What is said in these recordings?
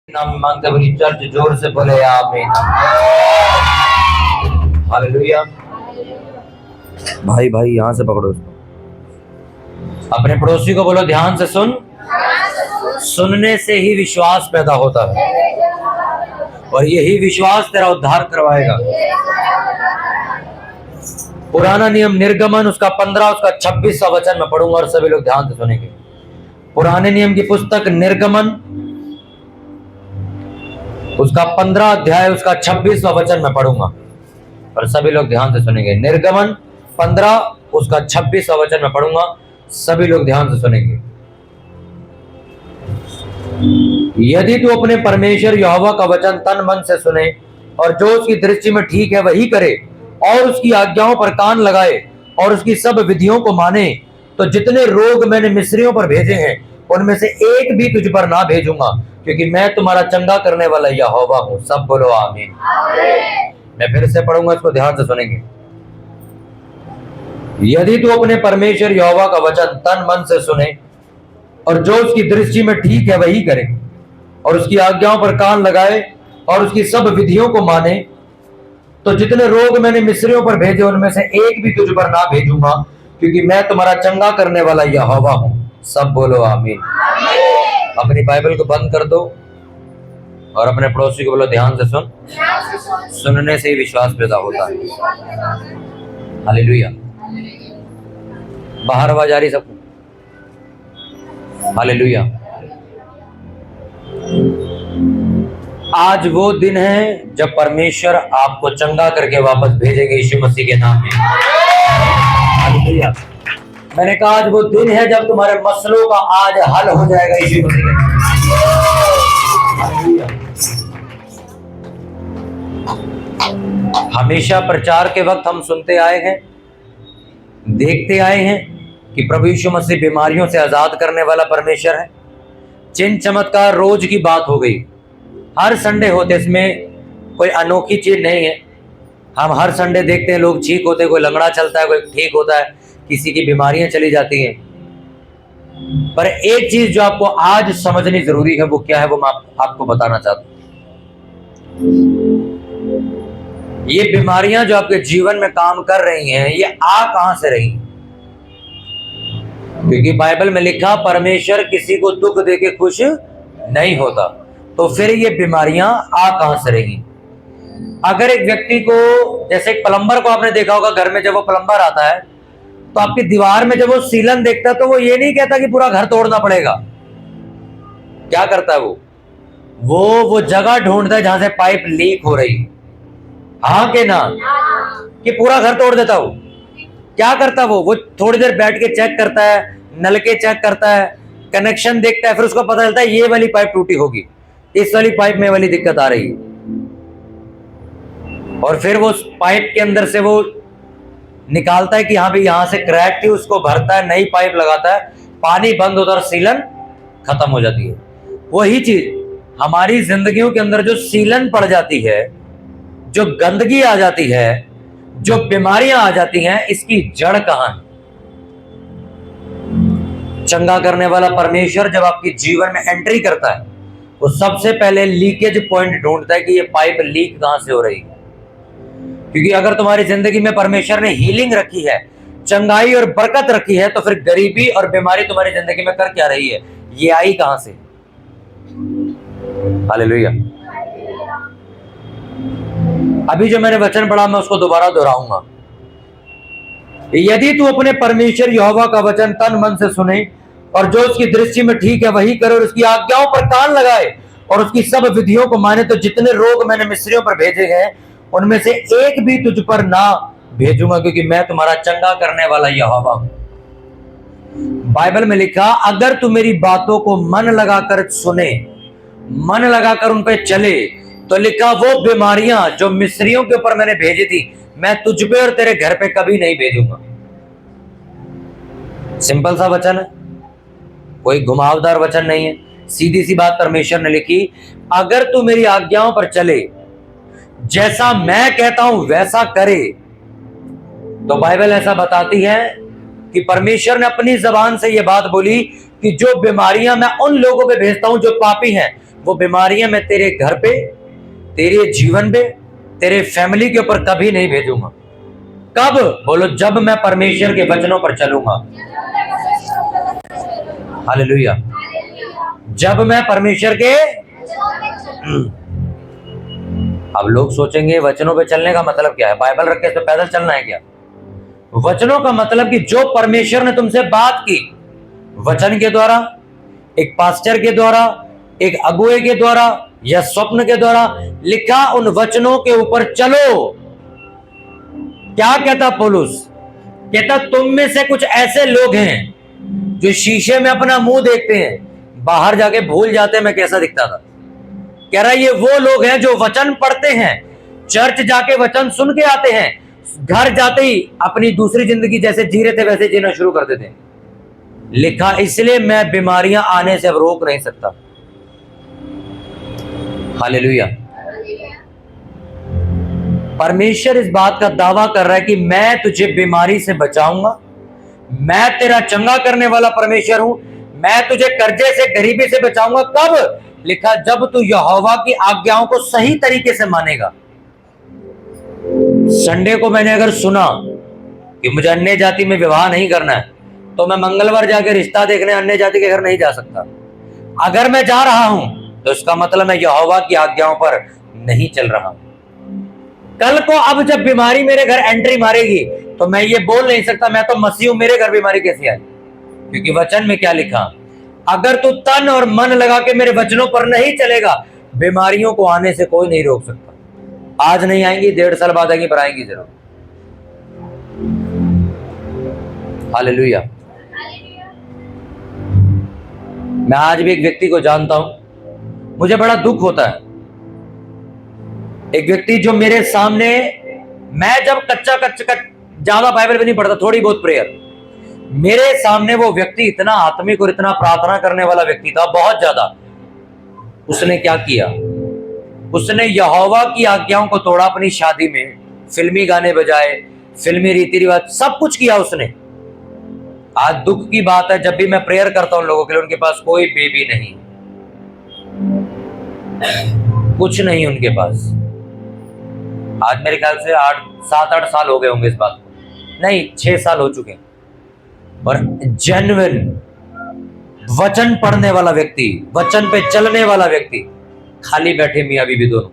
नाम में मांगते बड़ी चर्च जोर से बोले आमीन। हालेलुया। भाई भाई यहां से पकड़ो उसको, अपने पड़ोसी को बोलो ध्यान से सुन। सुनने से ही विश्वास पैदा होता है और यही विश्वास तेरा उद्धार करवाएगा। पुराना नियम निर्गमन उसका 15 उसका 26वां वचन में पढ़ूंगा और सभी लोग ध्यान से सुनेंगे। पुराने नियम की पुस्तक निर्गमन उसका 15 अध्याय उसका 26वां वचन में पढ़ूंगा और सभी लोग ध्यान से सुनेंगे। निर्गमन 15 उसका 26वां वचन में पढ़ूंगा, सभी लोग ध्यान से सुनेंगे। यदि तू अपने परमेश्वर यहोवा का वचन तन मन से सुने और जो उसकी दृष्टि में ठीक है वही करे और उसकी आज्ञाओं पर कान लगाए और उसकी सब विधियों को माने, तो जितने रोग मैंने मिस्रियों पर भेजे हैं उनमें से एक भी तुझ पर ना भेजूंगा, क्योंकि मैं तुम्हारा चंगा करने वाला यहोवा हूं। सब बोलो आमीन। मैं फिर से पढ़ूंगा, इसको ध्यान से सुनेंगे। यदि तू अपने परमेश्वर यहोवा का वचन तन मन से सुने और जो उसकी दृष्टि में ठीक है वही करे और उसकी आज्ञाओं पर कान लगाए और उसकी सब विधियों को माने, तो जितने रोग मैंने मिस्रियों पर भेजे उनमें से एक भी तुझ पर ना भेजूंगा, क्योंकि मैं तुम्हारा चंगा करने वाला यहोवा हूं। सब बोलो आमीन। अपनी बाइबल को बंद कर दो और अपने पड़ोसी को बोलो ध्यान से सुन। सुनने से ही विश्वास पैदा होता है। हालेलुया। बाहर आवाज आ रही सबको? हालेलुया। आज वो दिन है जब परमेश्वर आपको चंगा करके वापस भेजेंगे यीशु मसीह के नाम में। हालेलुया। मैंने कहा आज वो दिन है जब तुम्हारे मसलों का आज हल हो जाएगा यीशु मसीह के नाम में। हमेशा प्रचार के वक्त हम सुनते आए हैं, देखते आए हैं कि प्रभु यीशु मसीह बीमारियों से आजाद करने वाला परमेश्वर है। चिन्ह चमत्कार रोज की बात हो गई, हर संडे होते, इसमें कोई अनोखी चीज नहीं है। हम हर संडे देखते हैं लोग ठीक होते, कोई लंगड़ा चलता है, कोई ठीक होता है, किसी की बीमारियां चली जाती हैं। पर एक चीज जो आपको आज समझनी जरूरी है वो क्या है, वो मैं आपको बताना चाहता हूं। ये बीमारियां जो आपके जीवन में काम कर रही हैं, ये आ कहां से रही? क्योंकि बाइबल में लिखा परमेश्वर किसी को दुख देके खुश नहीं होता, तो फिर ये बीमारियां आ कहां से रही? अगर एक व्यक्ति को, जैसे एक प्लम्बर को आपने देखा होगा घर में, जब वो प्लम्बर आता है तो आपकी दीवार में जब वो सीलन देखता है तो वो ये नहीं कहता कि पूरा घर तोड़ना पड़ेगा। क्या करता है वो जगह ढूंढता है जहां से पाइप लीक हो रही। हाँ के ना? कि पूरा घर तोड़ देता हो? क्या करता वो थोड़ी देर बैठ के चेक करता है, नलके चेक करता है, कनेक्शन देखता है, फिर उसको पता चलता है ये वाली पाइप टूटी होगी, इस वाली पाइप में वाली दिक्कत आ रही है, और फिर वो पाइप के अंदर से वो निकालता है कि हाँ भाई यहां से क्रैक थी, उसको भरता है, नई पाइप लगाता है, पानी बंद होता है और सीलन खत्म हो जाती है। वही चीज हमारी जिंदगियों के अंदर जो सीलन पड़ जाती है, जो गंदगी आ जाती है, जो बीमारियां आ जाती हैं, इसकी जड़ कहां है? चंगा करने वाला परमेश्वर जब आपके जीवन में एंट्री करता है वो सबसे पहले लीकेज पॉइंट ढूंढता है कि ये पाइप लीक कहां से हो रही है। क्योंकि अगर तुम्हारी जिंदगी में परमेश्वर ने हीलिंग रखी है, चंगाई और बरकत रखी है, तो फिर गरीबी और बीमारी तुम्हारी जिंदगी में कर क्या रही है? ये आई कहां से? हालेलुया। अभी जो मैंने वचन पढ़ा मैं उसको दोबारा दोहराऊंगा। यदि तू अपने परमेश्वर यहोवा का वचन तन मन से सुने और जो उसकी दृष्टि में ठीक है वही करे और उसकी आज्ञाओं पर कान लगाए और उसकी सब विधियों को माने, तो जितने रोग मैंने मिस्रियों पर भेजे हैं उनमें से एक भी तुझ पर ना भेजूंगा, क्योंकि मैं तुम्हारा चंगा करने वाला यहोवा हूं। बाइबल में लिखा अगर तू मेरी बातों को मन लगाकर सुने, मन लगाकर उन पे चले, तो लिखा वो बीमारियां जो मिस्रियों के ऊपर मैंने भेजी थी मैं तुझ पे और तेरे घर पे कभी नहीं भेजूंगा। सिंपल सा वचन है, कोई घुमावदार वचन नहीं है, सीधी सी बात परमेश्वर ने लिखी। अगर तू मेरी आज्ञाओं पर चले, जैसा मैं कहता हूं वैसा करे, तो बाइबल ऐसा बताती है कि परमेश्वर ने अपनी जबान से यह बात बोली कि जो बीमारियां मैं उन लोगों पे भेजता हूं जो पापी हैं, वो बीमारियां मैं तेरे घर पे, तेरे जीवन पे, तेरे फैमिली के ऊपर कभी नहीं भेजूंगा। कब? बोलो, जब मैं परमेश्वर के वचनों पर चलूंगा। हालेलुया। जब मैं परमेश्वर के अब लोग सोचेंगे वचनों पे चलने का मतलब क्या है? बाइबल रख के तो पैदल चलना है क्या? वचनों का मतलब कि जो परमेश्वर ने तुमसे बात की वचन के द्वारा, एक पास्टर के द्वारा, एक अगुए के द्वारा या स्वप्न के द्वारा, लिखा उन वचनों के ऊपर चलो। क्या कहता पौलुस? कहता तुम में से कुछ ऐसे लोग हैं जो शीशे में अपना मुंह देखते हैं, बाहर जाके भूल जाते हैं मैं कैसा दिखता था। कह रहा ये वो लोग हैं जो वचन पढ़ते हैं, चर्च जाके वचन सुन के आते हैं, घर जाते ही अपनी दूसरी जिंदगी जैसे जी रहे थे वैसे जीना शुरू कर देते हैं। लिखा इसलिए मैं बीमारियां आने से अब रोक नहीं सकता। हालेलुया। परमेश्वर इस बात का दावा कर रहा है कि मैं तुझे बीमारी से बचाऊंगा, मैं तेरा चंगा करने वाला परमेश्वर हूं, मैं तुझे कर्जे से, गरीबी से बचाऊंगा। कब? लिखा जब तू यहोवा की आज्ञाओं को सही तरीके से मानेगा। संडे को मैंने अगर सुना कि मुझे अन्य जाति में विवाह नहीं करना है तो मैं मंगलवार जाके रिश्ता देखने अन्य जाति के घर नहीं जा सकता। अगर मैं जा रहा हूं तो इसका मतलब मैं यहोवा की आज्ञाओं पर नहीं चल रहा हूं। कल को अब जब बीमारी मेरे घर एंट्री मारेगी तो मैं ये बोल नहीं सकता मैं तो मसीह हूं, मेरे घर बीमारी कैसे आई? क्योंकि वचन में क्या लिखा? अगर तू तन और मन लगा के मेरे वचनों पर नहीं चलेगा, बीमारियों को आने से कोई नहीं रोक सकता। आज नहीं आएंगी, 1.5 साल बाद आएंगी, पर आएंगी जरूर। हालेलुया। मैं आज भी एक व्यक्ति को जानता हूं, मुझे बड़ा दुख होता है। एक व्यक्ति जो मेरे सामने, मैं जब कच्चा ज्यादा बाइबल भी नहीं पढ़ता, थोड़ी बहुत प्रेयर, मेरे सामने वो व्यक्ति इतना आत्मिक और इतना प्रार्थना करने वाला व्यक्ति था, बहुत ज्यादा। उसने क्या किया? उसने यहोवा की आज्ञाओं को तोड़ा। अपनी शादी में फिल्मी गाने बजाए, फिल्मी रीति रिवाज, सब कुछ किया उसने। आज दुख की बात है, जब भी मैं प्रेयर करता हूं लोगों के लिए, उनके पास कोई बेबी नहीं, कुछ नहीं उनके पास। आज मेरे ख्याल से 7-8 साल हो गए होंगे इस बात को, नहीं 6 साल हो चुके हैं। और जेन्युइन वचन पढ़ने वाला व्यक्ति, वचन पे चलने वाला व्यक्ति, खाली बैठे मियां बीवी दोनों,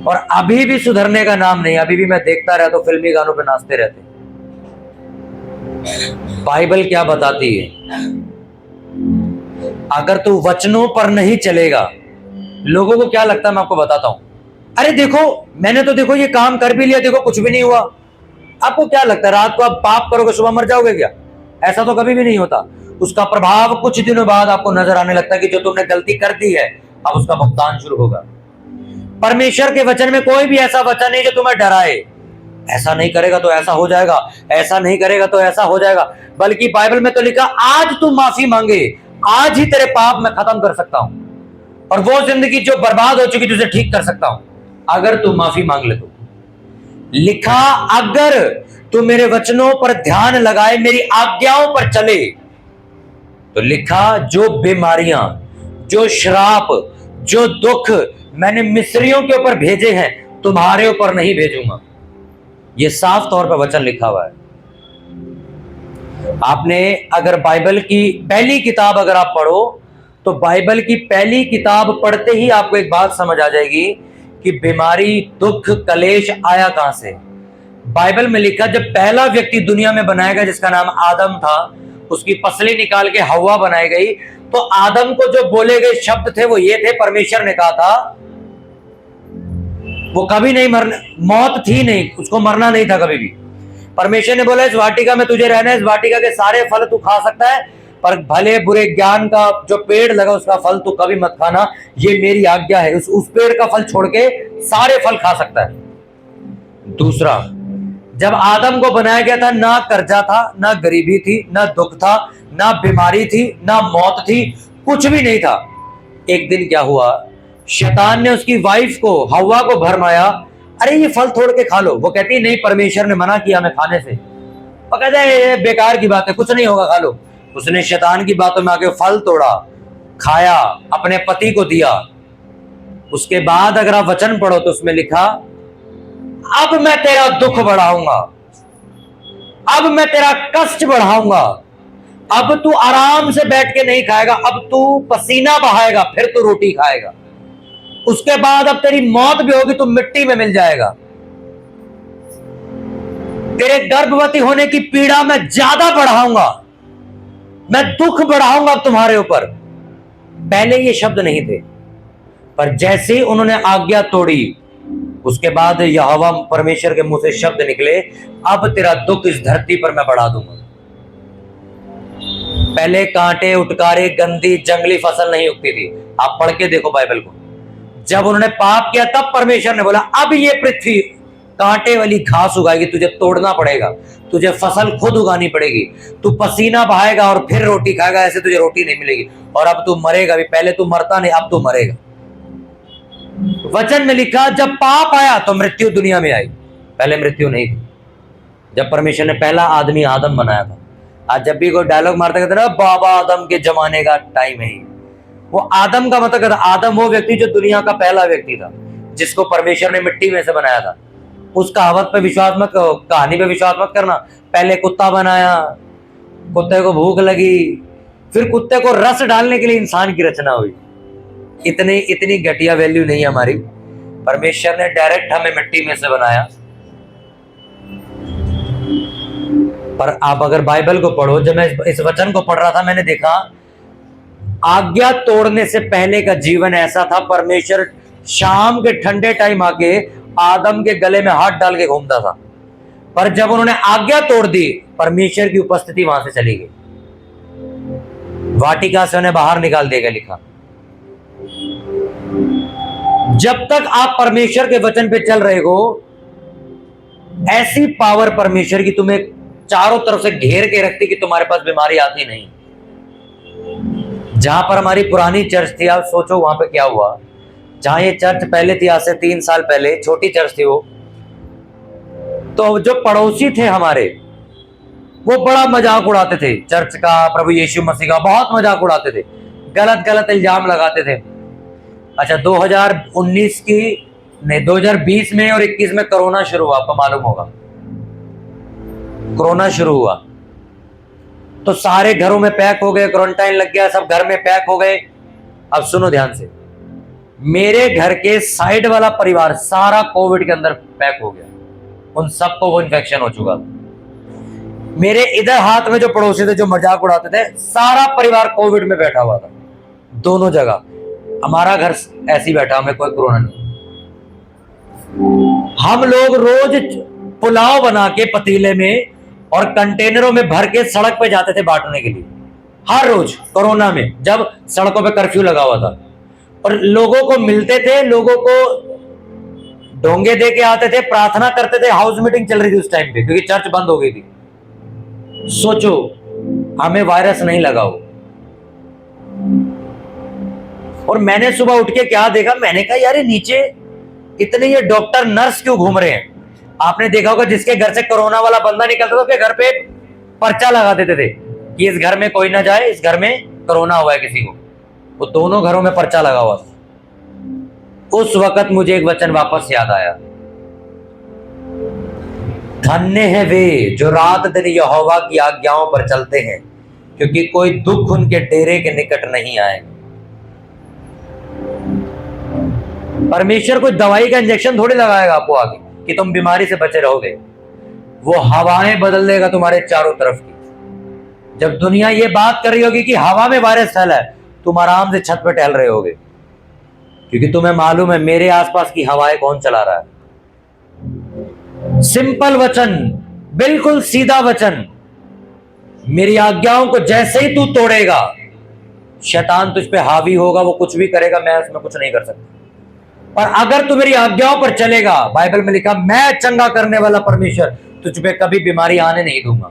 और अभी भी सुधरने का नाम नहीं। अभी भी मैं देखता रहता हूं, फिल्मी गानों पे नाचते रहते। बाइबल क्या बताती है? अगर तू वचनों पर नहीं चलेगा, लोगों को क्या लगता है मैं आपको बताता हूं, अरे देखो मैंने तो देखो ये काम कर भी लिया, देखो कुछ भी नहीं हुआ। आपको क्या लगता है रात को आप पाप करोगे सुबह मर जाओगे क्या? ऐसा तो कभी भी नहीं होता। उसका प्रभाव कुछ दिनों बाद आपको नजर आने लगता है कि जो तुमने गलती कर दी है अब उसका भुगतान शुरू होगा। परमेश्वर के वचन में कोई भी ऐसा वचन नहीं जो तुम्हें डराए, ऐसा नहीं करेगा तो ऐसा हो जाएगा, ऐसा नहीं करेगा तो ऐसा हो जाएगा। बल्कि बाइबल में तो लिखा आज तू माफी मांगे, आज ही तेरे पाप मैं खत्म कर सकता हूं, और वो जिंदगी जो बर्बाद हो चुकी तुझे ठीक कर सकता हूं अगर तू माफी मांग ले तो। लिखा अगर तू मेरे वचनों पर ध्यान लगाए, मेरी आज्ञाओं पर चले, तो लिखा जो बीमारियां, जो श्राप, जो दुख मैंने मिस्रियों के ऊपर भेजे हैं तुम्हारे ऊपर नहीं भेजूंगा। यह साफ तौर पर वचन लिखा हुआ है। आपने अगर बाइबल की पहली किताब अगर आप पढ़ो तो बाइबल की पहली किताब पढ़ते ही आपको एक बात समझ आ जाएगी कि बीमारी, दुख, कलेश आया कहां से। बाइबल में लिखा जब पहला व्यक्ति दुनिया में बनाया गया जिसका नाम आदम था, उसकी पसली निकाल के हवा बनाई गई, तो आदम को जो बोले गए शब्द थे वो ये थे, परमेश्वर ने कहा था वो कभी नहीं मरना, मौत थी नहीं, उसको मरना नहीं था कभी भी। परमेश्वर ने बोला इस वाटिका में तुझे रहना है, इस वाटिका के सारे फल तू खा सकता है, पर भले बुरे ज्ञान का जो पेड़ लगा उसका फल तू कभी मत खाना, ये मेरी आज्ञा है। उस पेड़ का फल छोड़ के सारे फल खा सकता है। दूसरा, जब आदम को बनाया गया था ना कर्जा था, ना गरीबी थी, ना दुख था, ना बीमारी थी, ना मौत थी, कुछ भी नहीं था। एक दिन क्या हुआ, शैतान ने उसकी वाइफ को, हवा को भरमाया, अरे ये फल तोड़ के खा लो। वो कहती नहीं परमेश्वर ने मना किया हमें खाने से। वो कहता है ये बेकार की बात है, कुछ नहीं होगा, खा लो। उसने शैतान की बातों में आके फल तोड़ा, खाया, अपने पति को दिया। उसके बाद अगर आप वचन पढ़ो तो उसमें लिखा, अब मैं तेरा दुख बढ़ाऊंगा, अब मैं तेरा कष्ट बढ़ाऊंगा, अब तू आराम से बैठ के नहीं खाएगा, अब तू पसीना बहाएगा, फिर तू रोटी खाएगा। उसके बाद अब तेरी मौत भी होगी, तू मिट्टी में मिल जाएगा। तेरे गर्भवती होने की पीड़ा मैं ज्यादा बढ़ाऊंगा, मैं दुख बढ़ाऊंगा अब तुम्हारे ऊपर। पहले ये शब्द नहीं थे, पर जैसे ही उन्होंने आज्ञा तोड़ी, उसके बाद यहोवा परमेश्वर के मुंह से शब्द निकले, अब तेरा दुख इस धरती पर मैं बढ़ा दूंगा। पहले कांटे, उटकारे, गंदी जंगली फसल नहीं उगती थी। आप पढ़ के देखो बाइबल को। जब उन्होंने पाप किया तब परमेश्वर ने बोला, अब ये पृथ्वी कांटे वाली घास उगाएगी, तुझे तोड़ना पड़ेगा, तुझे फसल खुद उगानी पड़ेगी, तू पसीना बहाएगा और फिर रोटी खाएगा, ऐसे तुझे रोटी नहीं मिलेगी, और अब तू मरेगा भी। पहले तू मरता नहीं, अब तू मरेगा। वचन में लिखा, जब पाप आया तो मृत्यु दुनिया में आई, पहले मृत्यु नहीं थी। जब परमेश्वर ने पहला आदमी आदम बनाया था। आज जब भी कोई डायलॉग मारते कहते ना, बाबा आदम के जमाने का टाइम है, वो आदम का मतलब कहता, आदम वो व्यक्ति जो दुनिया का पहला व्यक्ति था, जिसको परमेश्वर ने मिट्टी में से बनाया था। उस कहावत पे विश्वास मत करो, कहानी पे विश्वास मत करना। पहले कुत्ता बनाया, कुत्ते को भूख लगी, फिर कुत्ते को रस डालने के लिए इंसान की रचना हुई। इतनी घटिया वैल्यू नहीं है हमारी। परमेश्वर ने डायरेक्ट हमें मिट्टी में से बनाया। पर आप अगर बाइबल को पढ़ो, जब मैं इस वचन को पढ़ रहा था, मैंने देखा आज्ञा तोड़ने से पहले का जीवन ऐसा था। परमेश्वर शाम के ठंडे टाइम आके आदम के गले में हाथ डाल के घूमता था, पर जब उन्होंने आज्ञा तोड़ दी, परमेश्वर की उपस्थिति वहां से चली गई, वाटिका से उन्हें बाहर निकाल देगा। लिखा, जब तक आप परमेश्वर के वचन पे चल रहे हो, ऐसी पावर परमेश्वर की तुम्हें चारों तरफ से घेर के रखती कि तुम्हारे पास बीमारी आती नहीं। जहां पर हमारी पुरानी चर्च थी, आप सोचो वहां पे क्या हुआ। जहां ये चर्च पहले थी, आज से 3 साल पहले, छोटी चर्च थी वो, तो जो पड़ोसी थे हमारे, वो बड़ा मजाक उड़ाते थे चर्च का, प्रभु यीशु मसीह का बहुत मजाक उड़ाते थे, गलत गलत इल्जाम लगाते थे। अच्छा, 2019 की नहीं, 2020 में और 21 में कोरोना शुरू हुआ, आपको मालूम होगा। कोरोना शुरू हुआ तो सारे घरों में पैक हो गए, क्वारंटाइन लग गया, सब घर में पैक हो गए। अब सुनो ध्यान से, मेरे घर के साइड वाला परिवार सारा कोविड के अंदर पैक हो गया, उन सबको वो इन्फेक्शन हो चुका था। मेरे इधर हाथ में जो पड़ोसी थे, जो मजाक उड़ाते थे, सारा परिवार कोविड में बैठा हुआ था, दोनों जगह। हमारा घर ऐसे ही बैठा, हमें कोई कोरोना नहीं। हम लोग रोज पुलाव बना के पतीले में और कंटेनरों में भर के सड़क पे जाते थे बांटने के लिए, हर रोज कोरोना में, जब सड़कों पे कर्फ्यू लगा हुआ था। और लोगों को मिलते थे, लोगों को डोंगे दे के आते थे, प्रार्थना करते थे। हाउस मीटिंग चल रही थी उस टाइम पे, क्योंकि चर्च बंद हो गई थी। सोचो, हमें वायरस नहीं लगा हो। और मैंने सुबह उठ के क्या देखा, मैंने कहा यार, नीचे इतने ये डॉक्टर नर्स क्यों घूम रहे हैं। आपने देखा होगा, जिसके घर से कोरोना वाला बंदा निकलता था, उसके घर पे पर्चा लगा देते थे कि इस घर में कोई ना जाए, इस घर में कोरोना हुआ है किसी को। वो दोनों घरों में पर्चा लगा हुआ था। उस वक्त मुझे एक वचन वापस याद आया, धन्य है वे जो रात दिन यहोवा की आज्ञाओं पर चलते हैं, क्योंकि कोई दुख उनके डेरे के निकट नहीं आएगा। परमेश्वर कोई दवाई का इंजेक्शन थोड़ी लगाएगा आपको आगे कि तुम बीमारी से बचे रहोगे। वो हवाएं बदल देगा तुम्हारे चारों तरफ की। जब दुनिया ये बात कर रही होगी कि हवा में वायरस फैला है, तुम आराम से छत पर टहल रहे होगे, क्योंकि तुम्हें मालूम है मेरे आसपास की हवाएं कौन चला रहा है। सिंपल वचन, बिल्कुल सीधा वचन, मेरी आज्ञाओं को जैसे ही तू तोड़ेगा, शैतान तुझ पे हावी होगा, वो कुछ भी करेगा, मैं उसमें कुछ नहीं कर सकता। और अगर तू मेरी आज्ञाओं पर चलेगा, बाइबल में लिखा, मैं चंगा करने वाला परमेश्वर तुझ पे कभी बीमारी आने नहीं दूंगा।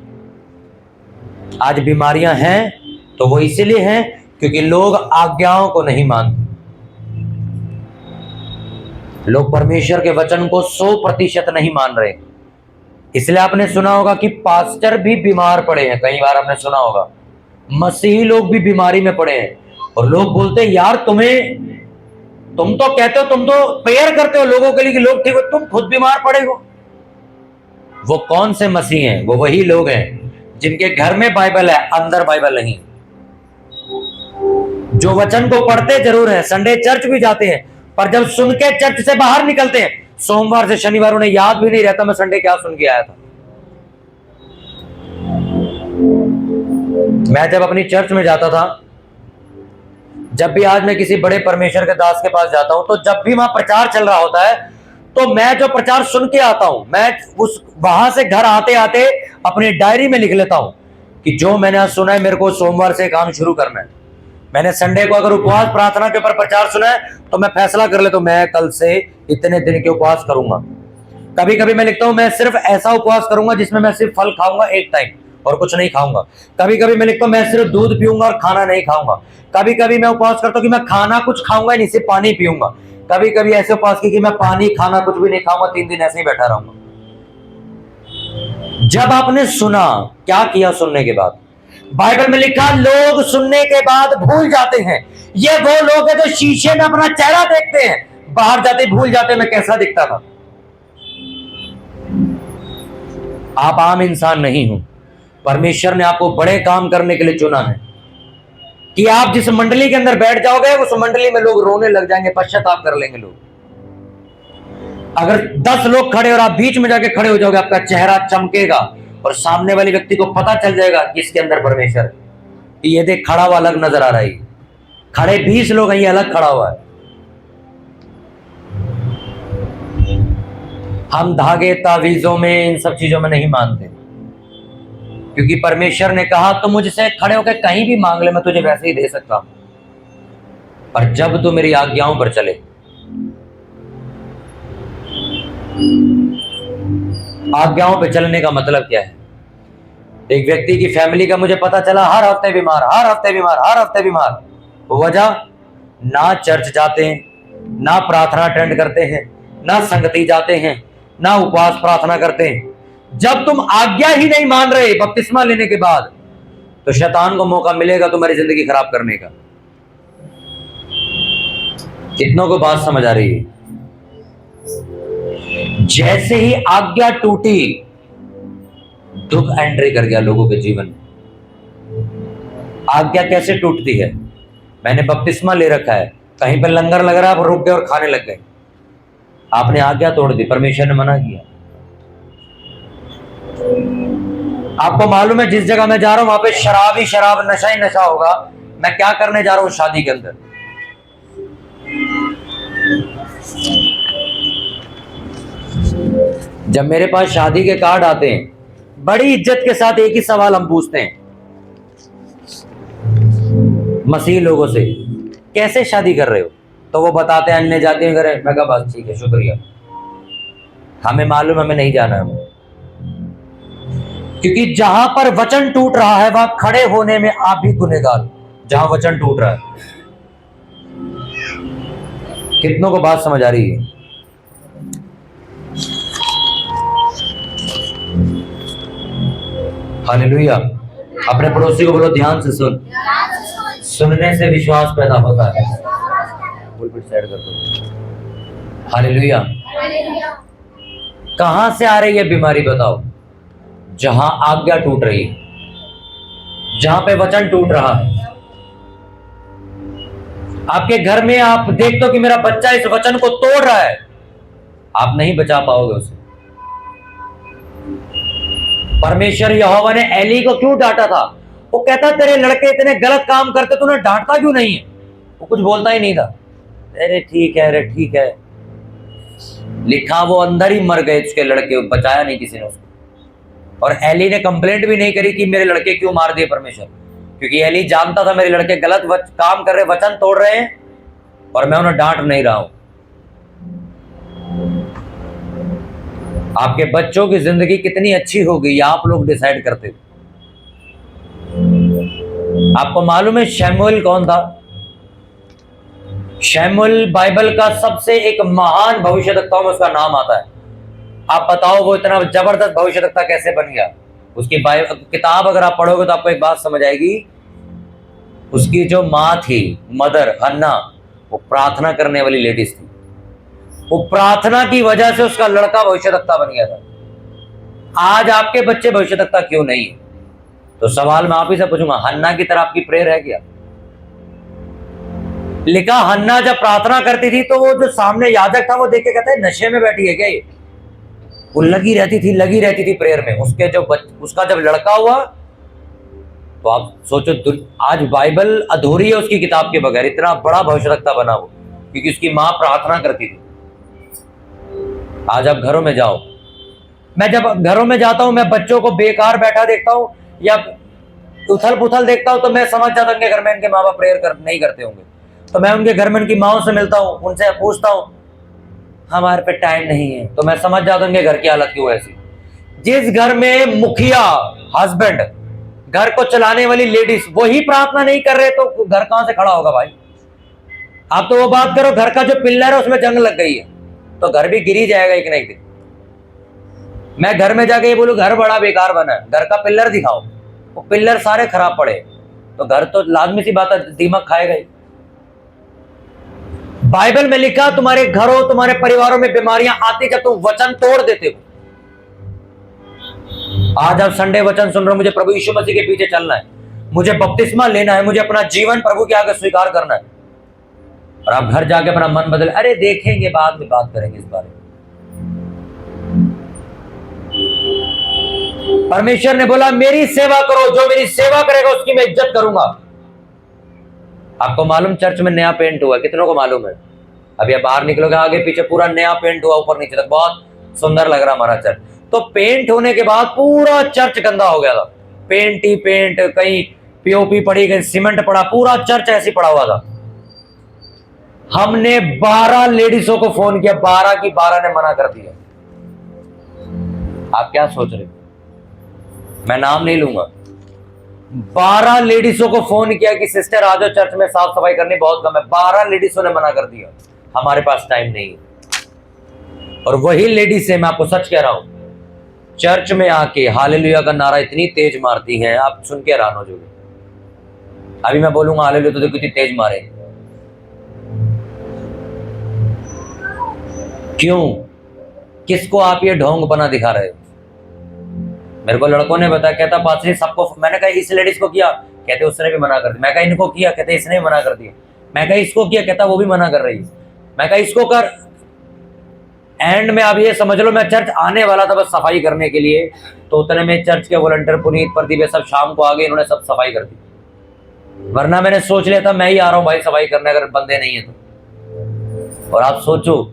आज बीमारियां हैं तो वो इसीलिए हैं क्योंकि लोग आज्ञाओं को नहीं मानते। लोग परमेश्वर के वचन को 100% नहीं मान रहे। इसलिए आपने सुना होगा कि पास्टर भी बीमार पड़े हैं, कई बार आपने सुना होगा, मसीही लोग भी बीमारी में पड़े हैं। और लोग बोलते हैं यार तुम तो कहते हो, तुम तो प्रेयर करते हो लोगों के लिए कि लोग ठीक हो, तुम खुद बीमार पड़े हो। वो कौन से मसीह हैं? वो वही लोग हैं जिनके घर में बाइबल है, अंदर बाइबल नहीं, जो वचन को पढ़ते जरूर है, संडे चर्च भी जाते हैं, पर जब सुन के चर्च से बाहर निकलते हैं, सोमवार से शनिवार उन्हें याद भी नहीं रहता मैं संडे क्या सुन के आया था। मैं जब अपनी चर्च में जाता था, जब भी आज मैं किसी बड़े परमेश्वर के दास के पास जाता हूं, तो जब भी वहां प्रचार चल रहा होता है, तो मैं जो प्रचार सुन के आता हूं, मैं वहां से घर आते आते अपनी डायरी में लिख लेता हूं कि जो मैंने आज सुना है मेरे को सोमवार से काम शुरू करना है। मैंने संडे को अगर उपवास प्रार्थना के ऊपर प्रचार सुना है, तो मैं फैसला कर लेता हूं मैं कल से इतने दिन के उपवास करूंगा। कभी कभी मैं लिखता हूं मैं सिर्फ ऐसा उपवास करूंगा जिसमें मैं सिर्फ फल खाऊंगा एक टाइम और कुछ नहीं खाऊंगा। कभी कभी मैं लिखता हूं मैं सिर्फ दूध पीऊंगा और खाना नहीं खाऊंगा। कभी कभी मैं उपवास करता हूं कि मैं खाना कुछ खाऊंगा नहीं, सिर्फ पानी पीऊंगा। कभी कभी ऐसे उपवास की कि मैं पानी खाना कुछ भी नहीं खाऊंगा, 3 दिन ऐसे ही बैठा रहूंगा। जब आपने सुना, क्या किया सुनने के बाद? बाइबल में लिखा लोग सुनने के बाद भूल जाते हैं। ये वो लोग हैं जो शीशे में अपना चेहरा देखते हैं, बाहर जाते भूल जाते मैं कैसा दिखता था। आप आम इंसान नहीं हो। परमेश्वर ने आपको बड़े काम करने के लिए चुना है कि आप जिस मंडली के अंदर बैठ जाओगे, उस मंडली में लोग रोने लग जाएंगे, पश्चाताप कर लेंगे लोग। अगर 10 लोग खड़े और आप बीच में जाके खड़े हो जाओगे, आपका चेहरा चमकेगा और सामने वाले व्यक्ति को पता चल जाएगा कि इसके अंदर परमेश्वर है। ये देख खड़ा हुआ अलग नजर आ रहा है, खड़े 20 लोग हैं, ये अलग खड़ा हुआ है। हम धागे तावीजों में इन सब चीजों में नहीं मानते, क्योंकि परमेश्वर ने कहा तो मुझसे खड़े होकर कहीं भी मांग ले, मैं तुझे वैसे ही दे सकता हूं, पर जब तू मेरी आज्ञाओं पर चले। आज्ञाओं पर चलने का मतलब क्या है? एक व्यक्ति की फैमिली का मुझे पता चला हर हफ्ते बीमार, हर हफ्ते बीमार, हर हफ्ते बीमार। वजह, ना चर्च जाते हैं, ना प्रार्थना अटेंड करते हैं, ना संगति जाते हैं, ना उपवास प्रार्थना करते हैं। जब तुम आज्ञा ही नहीं मान रहे बपतिस्मा लेने के बाद, तो शैतान को मौका मिलेगा तुम्हारी जिंदगी खराब करने का। कितनों को बात समझ आ रही है? जैसे ही आज्ञा टूटी, दुख एंट्री कर गया लोगों के जीवन में। आज्ञा कैसे टूटती है? मैंने बपतिस्मा ले रखा है, कहीं पर लंगर लग रहा है, आप रुक गए और खाने लग गए। आपने आज्ञा तोड़ दी, परमेश्वर ने मना किया। आपको मालूम है जिस जगह मैं जा रहा हूं वहां पे शराब ही शराब, नशा ही नशा होगा। मैं क्या करने जा रहा हूं शादी के अंदर? जब मेरे पास शादी के कार्ड आते हैं, बड़ी इज्जत के साथ एक ही सवाल हम पूछते हैं मसीह लोगों से, कैसे शादी कर रहे हो? तो वो बताते हैं अन्य जातियों करे। मैं कहा बस ठीक है, शुक्रिया, हमें मालूम, हमें नहीं जाना है। क्योंकि जहां पर वचन टूट रहा है वहां खड़े होने में आप भी गुनहगार। जहां वचन टूट रहा है, कितनों को बात समझ आ रही है? हालेलुया। अपने पड़ोसी को बोलो ध्यान से सुन। सुनने से विश्वास पैदा होता है। साइड कर दो। हालेलुया। कहां से आ रही है बीमारी बताओ? जहां आज्ञा टूट रही है, जहां पे वचन टूट रहा है। आपके घर में आप देखते हो कि मेरा बच्चा इस वचन को तोड़ रहा है, आप नहीं बचा पाओगे उसे। परमेश्वर यहोवा ने एली को क्यों डांटा था? वो कहता तेरे लड़के इतने गलत काम करते, तूने डांटता क्यों नहीं है? वो कुछ बोलता ही नहीं था। अरे ठीक है, अरे ठीक है। लिखा वो अंदर ही मर गए उसके लड़के, बचाया नहीं किसी ने उसको। और एली ने कंप्लेंट भी नहीं करी कि मेरे लड़के क्यों मार दिए परमेश्वर, क्योंकि एली जानता था मेरे लड़के गलत काम कर रहे, वचन तोड़ रहे हैं, और मैं उन्हें डांट नहीं रहा हूं। आपके बच्चों की जिंदगी कितनी अच्छी होगी आप लोग डिसाइड करते हो। आपको मालूम है शमूएल कौन था? शमूएल बाइबल का सबसे एक महान भविष्यवक्ताओं में उसका नाम आता है। आप बताओ वो इतना जबरदस्त भविष्यवक्ता कैसे बन गया? उसकी किताब अगर आप पढ़ोगे तो आपको एक बात समझ आएगी। उसकी जो माँ थी, मदर हन्ना, वो प्रार्थना करने वाली लेडीज थी। वो प्रार्थना की वजह से उसका लड़का भविष्यद्वक्ता बन गया था। आज आपके बच्चे भविष्यद्वक्ता क्यों नहीं है? तो सवाल मैं आप ही से पूछूंगा, हन्ना की तरह आपकी प्रेयर है क्या? लिखा, हन्ना जब प्रार्थना करती थी तो वो जो सामने याजक था वो देख के कहता है नशे में बैठी है क्या ये? वो लगी रहती थी प्रेयर में। उसका जब लड़का हुआ तो आप सोचो, आज बाइबल अधूरी है उसकी किताब के बगैर। इतना बड़ा भविष्यद्वक्ता बना वो, क्योंकि उसकी मां प्रार्थना करती थी। आज आप घरों में जाओ, मैं जब घरों में जाता हूं, मैं बच्चों को बेकार बैठा देखता हूं या उथल पुथल देखता हूं तो मैं समझ जाता हूं कि घर में इनके माँ बाप प्रेयर नहीं करते होंगे। तो मैं उनके घर में उनकी माओं से मिलता हूं, उनसे पूछता हूं, हमारे पे टाइम नहीं है, तो मैं समझ जाता हूं उनके घर की हालत क्यों ऐसी। जिस घर में मुखिया हस्बैंड, घर को चलाने वाली लेडीज वही प्रार्थना नहीं कर रहे तो घर कहां से खड़ा होगा भाई? आप तो वो बात करो, घर का जो पिल्लर है उसमें जंग लग गई है तो घर भी गिर ही जाएगा एक ना एक दिन। मैं घर में जाके ये बोलूं घर बड़ा बेकार बना है, घर का पिल्लर दिखाओ, वो पिल्लर सारे खराब पड़े तो घर तो लाजमी सी बात है दीमक खाएगा ही। बाइबल में लिखा, तुम्हारे घरों तुम्हारे परिवारों में बीमारियां आती जब तुम वचन तोड़ देते हो। आज आप संडे वचन सुन रहे हो, मुझे प्रभु यीशु मसीह के पीछे चलना है, मुझे बपतिस्मा लेना है, मुझे अपना जीवन प्रभु के आगे स्वीकार करना है, और आप घर जाके अपना मन बदल, अरे देखेंगे बाद में बात करेंगे इस बारे में। परमेश्वर ने बोला मेरी सेवा करो, जो मेरी सेवा करेगा उसकी मैं इज्जत करूंगा। आपको मालूम चर्च में नया पेंट हुआ, कितनों को मालूम है? अभी आप बाहर निकलोगे आगे पीछे पूरा नया पेंट हुआ, ऊपर नीचे तक, बहुत सुंदर लग रहा हमारा चर्च। तो पेंट होने के बाद पूरा चर्च गंदा हो गया था, पेंट ही पेंट, कहीं पीओपी पड़ी, कहीं सीमेंट पड़ा, पूरा चर्च ऐसे पड़ा हुआ था। हमने 12 लेडीजों को फोन किया, 12 की 12 ने मना कर दिया। आप क्या सोच रहे, मैं नाम नहीं लूंगा। 12 लेडीजों को फोन किया कि सिस्टर आ जाओ चर्च में साफ सफाई करनी बहुत कम है, 12 लेडीजों ने मना कर दिया, हमारे पास टाइम नहीं है। और वही लेडीज से मैं आपको सच कह रहा हूं, चर्च में आके हालेलुया का नारा इतनी तेज मारती हैं, आप सुन के हैरान हो जाओगे। अभी मैं बोलूंगा हालेलुया तो देखो कितनी तेज मारे। क्यों? किसको आप ये ढोंग बना दिखा रहे हो? मेरे को लड़कों ने बताया, कहता पासरी सबको, मैंने कहा इस लेडीज को किया, कहते उसने भी मना कर दिया। मैं कहा इनको किया, कहते इसने भी मना कर दिया। मैं कहा इसको किया, कहता वो भी मना कर रही है। मैं कहा इसको कर। एंड में आप ये समझ लो मैं चर्च आने वाला था बस सफाई करने के लिए, तो उतने में चर्च के वॉलंटियर पुनीत प्रदीप सब शाम को आ गए, इन्होंने सब सफाई कर दी। वरना मैंने सोच लिया था मैं ही आ रहा हूं भाई सफाई करने, अगर बंदे नहीं है तो। और आप सोचो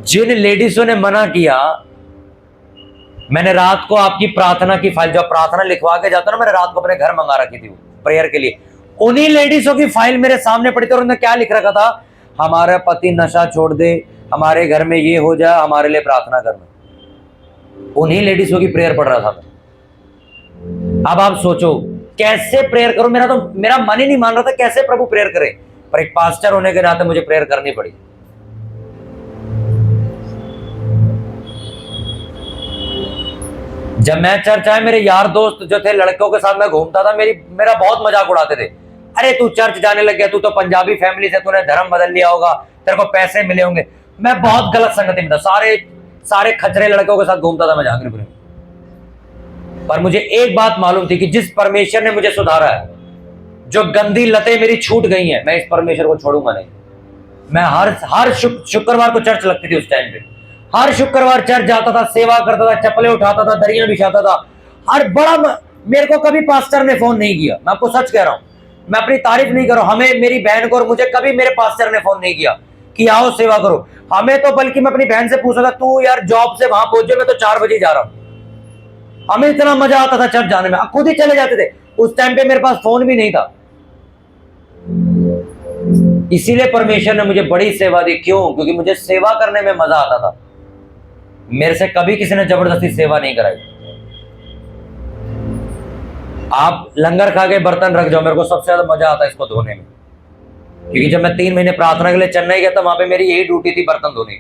जिन लेडीजों ने मना किया, मैंने रात को आपकी प्रार्थना की फाइल, जब प्रार्थना लिखवा के जाता ना, मैंने रात को अपने घर मंगा रखी थी प्रेयर के लिए, उन्हीं लेडीजों की फाइल मेरे सामने पड़ी थी और उन्होंने क्या लिख रखा था, हमारा पति नशा छोड़ दे, हमारे घर में ये हो जाए, हमारे लिए प्रार्थना करना। उन्हीं लेडीजों की प्रेयर पढ़ रहा था मैं। अब आप सोचो कैसे प्रेयर करूं, मेरा मन ही नहीं मान रहा था कैसे प्रभु प्रेयर करे, पर एक पास्टर होने के नाते मुझे प्रेयर करनी पड़ी। जब मैं चर्च आया, मेरे यार दोस्त जो थे लड़कों के साथ मैं घूमता था, मेरा बहुत मजाक उड़ाते थे, अरे तू चर्च जाने लग गया, तू तो पंजाबी फैमिली से, तूने धर्म बदल लिया होगा, तेरे को पैसे मिले होंगे। मैं बहुत गलत संगति में था, सारे खचरे लड़कों के साथ घूमता था मैं जहांगीरपुर में। पर मुझे एक बात मालूम थी कि जिस परमेश्वर ने मुझे सुधारा है, जो गंदी लतें मेरी छूट गई हैं, मैं इस परमेश्वर को छोड़ूंगा नहीं। मैं हर शुक्रवार को चर्च लगती थी उस टाइम पे, हर शुक्रवार चर्च जाता था, सेवा करता था, चप्पलें उठाता था, दरियां बिछाता था। हर बड़ा मेरे को कभी पास्टर ने फोन नहीं किया, मैं आपको सच कह रहा हूं, मैं अपनी तारीफ नहीं कर रहा हूं। हमें, मेरी बहन को और मुझे कभी मेरे पास्टर ने फोन नहीं किया कि आओ सेवा करो। हमें तो बल्कि मैं अपनी बहन से पूछा था, तू यार जॉब से वहां पहुंचे, मैं तो 4 बजे जा रहा हूं। हमें इतना मजा आता था चर्च जाने में, खुद ही चले जाते थे। उस टाइम पे मेरे पास फोन भी नहीं था। इसीलिए परमेश्वर ने मुझे बड़ी सेवा दी। क्यों? क्योंकि मुझे सेवा करने में मजा आता था। मेरे से कभी किसी ने जबरदस्ती सेवा नहीं कराई। आप लंगर खा के बर्तन रख जाओ, मेरे को सबसे ज्यादा मजा आता है इसको धोने में, क्योंकि जब मैं 3 महीने प्रार्थना के लिए चेन्नई गया था, वहां पे मेरी यही ड्यूटी थी, बर्तन धोने।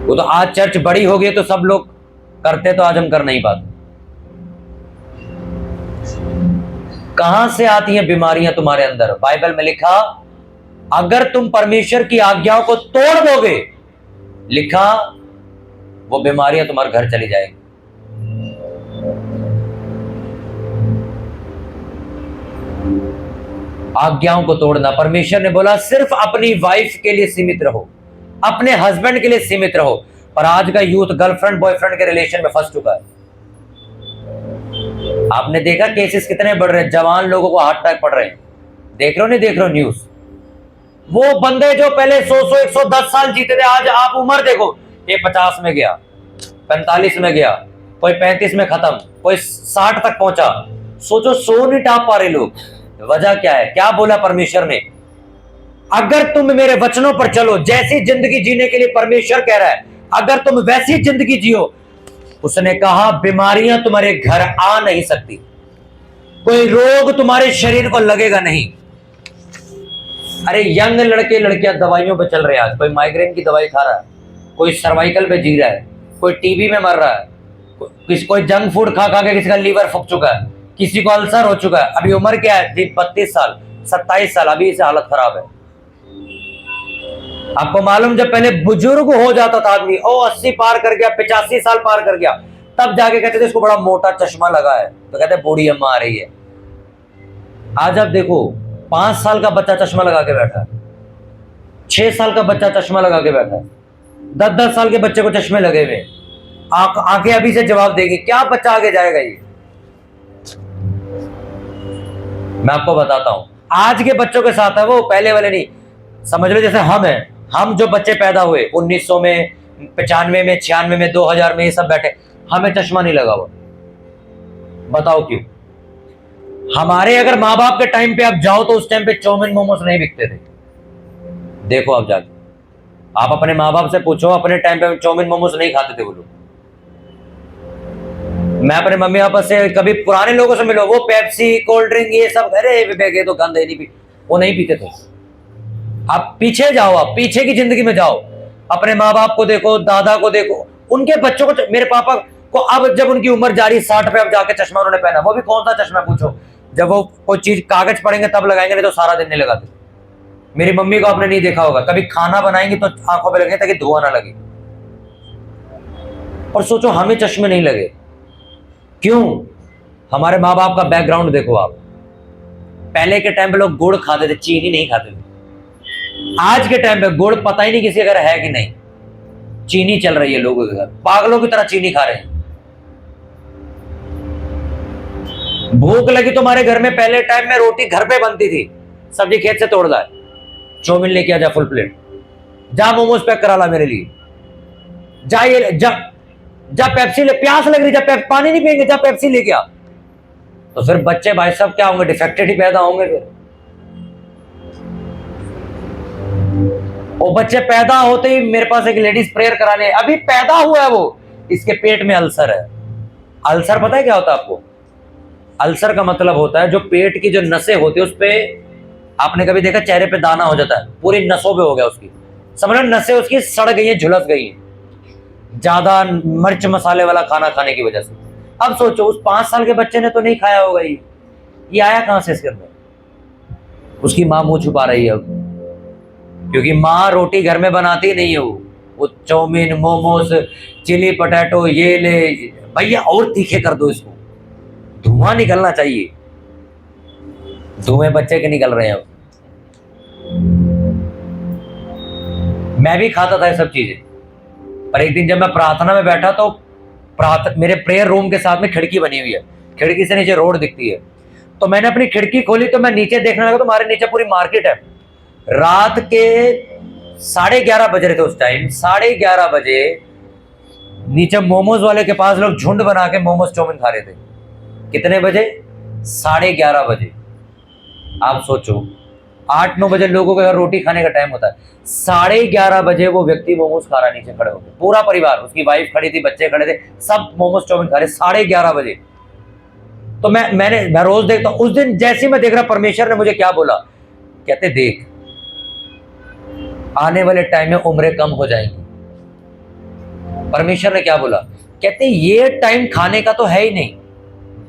वो तो आज चर्च बड़ी हो गई तो सब लोग करते, तो आज हम कर नहीं पाते। कहां से आती हैं बीमारियां तुम्हारे अंदर? बाइबल में लिखा, अगर तुम परमेश्वर की आज्ञाओं को तोड़ दोगे, लिखा, वो बीमारियां तुम्हारे घर चली जाएंगी। आज्ञाओं को तोड़ना, परमेश्वर ने बोला सिर्फ अपनी वाइफ के लिए सीमित रहो, अपने हस्बैंड के लिए सीमित रहो। पर आज का यूथ गर्लफ्रेंड बॉयफ्रेंड के रिलेशन में फंस चुका है। आपने देखा केसेस कितने बढ़ रहे हैं, जवान लोगों को हार्ट अटैक पड़ रहे हैं। देख रहे हो नहीं देख रहे हो न्यूज? वो बंदे जो पहले 100 110 साल जीते थे, आज आप उम्र देखो, ये 50 में गया, 45 में गया, कोई 35 में खत्म, कोई 60 तक पहुंचा। सोचो, 100 नहीं टाप पा रहे लोग। वजह क्या है? क्या बोला परमेश्वर ने? अगर तुम मेरे वचनों पर चलो, जैसी जिंदगी जीने के लिए परमेश्वर कह रहा है, अगर तुम वैसी जिंदगी जियो, उसने कहा बीमारियां तुम्हारे घर आ नहीं सकती, कोई रोग तुम्हारे शरीर को लगेगा नहीं। अरे यंग लड़के लड़कियां दवाइयों पे चल रहे हैं आज। कोई माइग्रेन की दवाई खा रहा है, कोई सर्वाइकल पे जी रहा है, कोई टीबी में मर रहा है, कोई जंक फूड खा खा के किसी का लीवर फूक चुका है, किसी को अल्सर हो चुका है। अभी उम्र क्या है? 32 साल 27 साल, अभी इसे हालत खराब है। आपको मालूम, जब पहले बुजुर्ग हो जाता था आदमी, 80 पार कर गया, 85 साल पार कर गया, तब जाके कहते थे इसको बड़ा मोटा चश्मा लगा है, तो कहते बूढ़ी अम्मा आ रही है। आज आप देखो, 5 साल का बच्चा चश्मा लगा के बैठा है, 6 साल का बच्चा चश्मा लगा के बैठा है, 10-10 साल के बच्चे को चश्मे लगे हुए। आंखें अभी से जवाब देगी, क्या बच्चा आगे जाएगा? ये मैं आपको बताता हूं, आज के बच्चों के साथ है वो, पहले वाले नहीं। समझ लो जैसे हम हैं, हम जो बच्चे पैदा हुए 1900 में, 95 में, 96 में, 2000 में, ये सब बैठे, हमें चश्मा नहीं लगा हुआ। बताओ क्यों? हमारे अगर माँ बाप के टाइम पे आप जाओ तो उस टाइम पे चाउमीन मोमोस नहीं बिकते थे। देखो आप जाके, आप अपने माँ बाप से पूछो, अपने टाइम पे चाउमीन मोमोस नहीं खाते थे वो लोग। मैं अपने मम्मी पापा से, कभी पुराने लोगों से मिलो, वो पेप्सी कोल्ड ड्रिंक ये सब, अरे विवेक ये तो गंद है, नहीं पी, वो नहीं पीते थे। आप पीछे जाओ, आप पीछे की जिंदगी में जाओ, अपने माँ बाप को देखो, दादा को देखो, उनके बच्चों को। मेरे पापा को अब जब उनकी उम्र जा रही 60 पे, अब जाके चश्मा उन्होंने पहना, वो भी कौन सा चश्मा पूछो, जब वो कोई चीज कागज पढ़ेंगे तब लगाएंगे, नहीं तो सारा दिन नहीं लगाते। मेरी मम्मी को आपने नहीं देखा होगा, कभी खाना बनाएंगे तो आंखों पे लगे ताकि धुआं ना लगे। और सोचो हमें चश्मे नहीं लगे, क्यों? हमारे माँ बाप का बैकग्राउंड देखो आप। पहले के टाइम पे लोग गुड़ खाते थे, चीनी नहीं खाते थे। आज के टाइम पे गुड़ पता ही नहीं किसी अगर है कि नहीं, चीनी चल रही है लोगों के घर, पागलों की तरह चीनी खा रहे हैं। भूख लगी तो हमारे घर में पहले टाइम में रोटी घर पे बनती थी, सब्जी खेत से तोड़ लाए, चाउमीन लेके आ जा फुल प्लेट, जा मोमोज पैक करा ला मेरे लिए, जा ये जा पेप्सी ले, प्यास लग रही, जा पानी नहीं पियेंगे, जा पेप्सी लेके आ। तो फिर बच्चे भाई साहब क्या होंगे? डिफेक्टेड ही पैदा होंगे। फिर वो बच्चे पैदा होते ही मेरे पास एक लेडीज प्रेयर कराने, अभी पैदा हुआ है वो, इसके पेट में अल्सर है। अल्सर पता है क्या होता है आपको? अल्सर का मतलब होता है जो पेट की जो नसें होती है उस पे, आपने कभी देखा चेहरे पे दाना हो जाता है, पूरी नसों पे हो गया उसकी, समझ लो नसें उसकी सड़ गई है, झुलस गई है, ज्यादा मिर्च मसाले वाला खाना खाने की वजह से। अब सोचो उस 5 साल के बच्चे ने तो नहीं खाया होगा ये आया कहां से इसके अंदर? उसकी माँ मुंह छुपा रही है अब, क्योंकि माँ रोटी घर में बनाती नहीं है, वो चाउमीन मोमोज चिली पटेटो ये ले भैया, और तीखे कर दो इसको, धुआं निकलना चाहिए। धुएं बच्चे के निकल रहे हैं अब। मैं भी खाता था ये सब चीजें, पर एक दिन जब मैं प्रार्थना में बैठा तो मेरे प्रेयर रूम के साथ में खिड़की बनी हुई है, खिड़की से नीचे रोड दिखती है, तो मैंने अपनी खिड़की खोली तो मैं नीचे देखने लगा, तो हमारे नीचे पूरी मार्केट है। रात के 11:30 बज रहे थे उस टाइम, 11:30 बजे नीचे मोमोज वाले के पास लोग झुंड बना के मोमोज चाउमीन खा रहे थे। कितने बजे? 11:30 बजे। आप सोचो 8-9 बजे लोगों के घर रोटी खाने का टाइम होता है, 11:30 बजे वो व्यक्ति मोमोज खा रहा है नीचे खड़े होकर, पूरा परिवार, उसकी वाइफ खड़ी थी, बच्चे खड़े थे, सब मोमोज चाउमीन खा रहे 11:30 बजे। तो मैं रोज देखता हूं, उस दिन जैसे मैं देख रहा, परमेश्वर ने मुझे क्या बोला, कहते देख आने वाले टाइम में उम्रें कम हो जाएंगी। परमेश्वर ने क्या बोला? कहते ये टाइम खाने का तो है ही नहीं,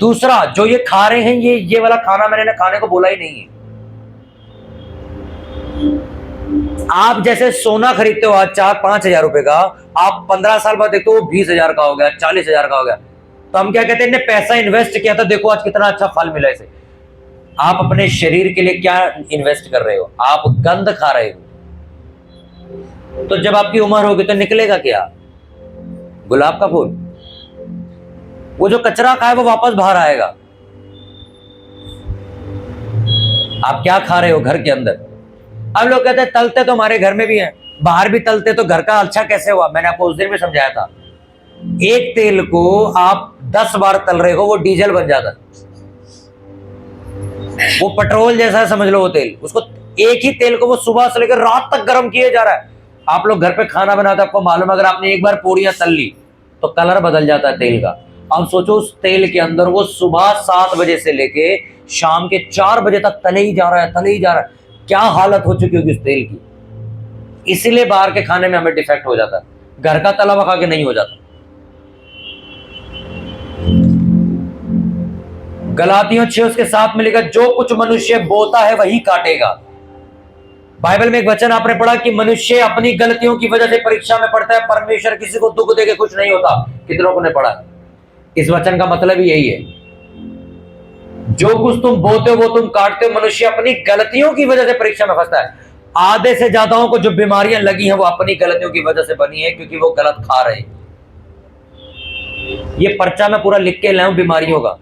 दूसरा, जो ये खा रहे हैं, ये वाला खाना मैंने खाने को बोला ही नहीं है। आप जैसे सोना खरीदते हो आज 4-5 हजार रुपए का, आप 15 साल बाद देखते हो 20 हजार का हो गया, 40 हजार का हो गया। तो हम क्या कहते हैं, इन्हें पैसा इन्वेस्ट किया था, देखो आज कितना अच्छा फल मिला इसे। आप अपने शरीर के लिए क्या इन्वेस्ट कर रहे हो? आप गंध खा रहे हो। तो जब आपकी उम्र होगी तो निकलेगा क्या? गुलाब का फूल। वो जो कचरा खाए वो वापस बाहर आएगा। आप क्या खा रहे हो घर के अंदर? अब लोग कहते हैं तलते तो हमारे घर में भी हैं, बाहर भी तलते, तो घर का अच्छा कैसे हुआ? मैंने आपको उस दिन भी समझाया था, एक तेल को आप 10 बार तल रहे हो वो डीजल बन जाता है। वो पेट्रोल जैसा समझ लो वो तेल, उसको एक ही तेल को वो सुबह से लेकर रात तक गर्म किए जा रहा है। आप लोग घर पे खाना बनाते हैं, आपको मालूम है, अगर आपने एक बार पूड़ियां तल ली तो कलर बदल जाता है तेल का। अब सोचो उस तेल के अंदर वो सुबह 7 बजे से लेके शाम के 4 बजे तक तले ही जा रहा है, तले ही जा रहा है। क्या हालत हो चुकी होगी उस तेल की। इसीलिए बाहर के खाने में हमें डिफेक्ट हो जाता है, घर का तला हुआ खा के नहीं हो जाता। गलातियों 6 उसके 7 में लिखा, जो कुछ मनुष्य बोता है वही काटेगा। बाइबल में एक वचन आपने पढ़ा कि मनुष्य अपनी गलतियों की वजह से परीक्षा में पड़ता है, परमेश्वर किसी को दुख देके खुश नहीं होता। कितनों को ने पढ़ा? इस वचन का मतलब ही यही है, जो कुछ तुम बोते हो वो तुम काटते हो। मनुष्य अपनी गलतियों की वजह से परीक्षा में फंसता है। आधे से ज्यादाओं को जो बीमारियां लगी हैं वो अपनी गलतियों की वजह से बनी है, क्योंकि वो गलत खा रहे हैं। ये पर्चा में पूरा लिख के लाऊं बीमारियों का।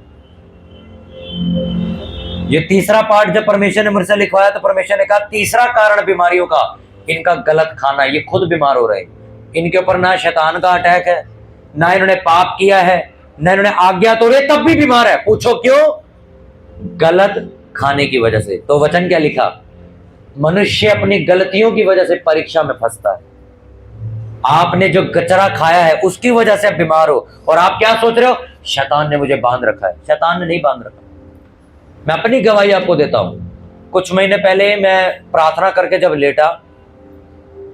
ये तीसरा पार्ट जब परमेश्वर ने मुझसे लिखवाया तो परमेश्वर ने कहा तीसरा कारण बीमारियों का इनका गलत खाना। ये खुद बीमार हो रहे हैं। इनके ऊपर ना शैतान का अटैक है, ना इन्होंने पाप किया है, ना इन्होंने आज्ञा तोड़ी, तब भी बीमार है। पूछो क्यों? गलत खाने की वजह से। तो वचन क्या लिखा? मनुष्य अपनी गलतियों की वजह से परीक्षा में फंसता है। आपने जो कचरा खाया है उसकी वजह से आप बीमार हो, और आप क्या सोच रहे हो? शैतान ने मुझे बांध रखा है। शैतान ने नहीं बांध रखा। मैं अपनी गवाही आपको देता हूं। कुछ महीने पहले मैं प्रार्थना करके जब लेटा,